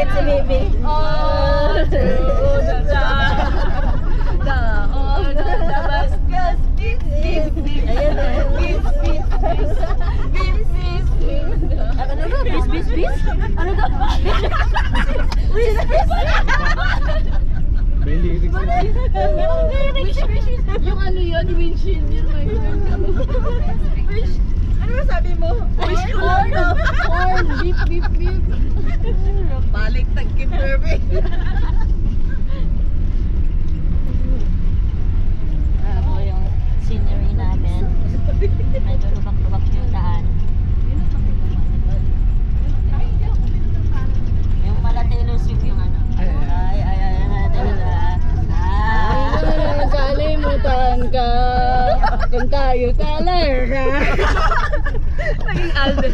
Wait, si baby. All through the time. All the Damascus. Beep, beep. Ayan na. Beep, beep, beep. Beep, beep, beep. Ano ba? Bis, bis, bis? Ano to? Bis, bis. Yung ano yun, windshield yun. Wish. Ano ba sabi mo? Wish corn. Corn. Beep, beep, beep. Balik tagkin perfect. Ako yung scenery namin. Medyo lubak-lubak yung daan. Yung Taylor Swift yung ano. Kalimutan ka kung tayo talaga. Naging Alden.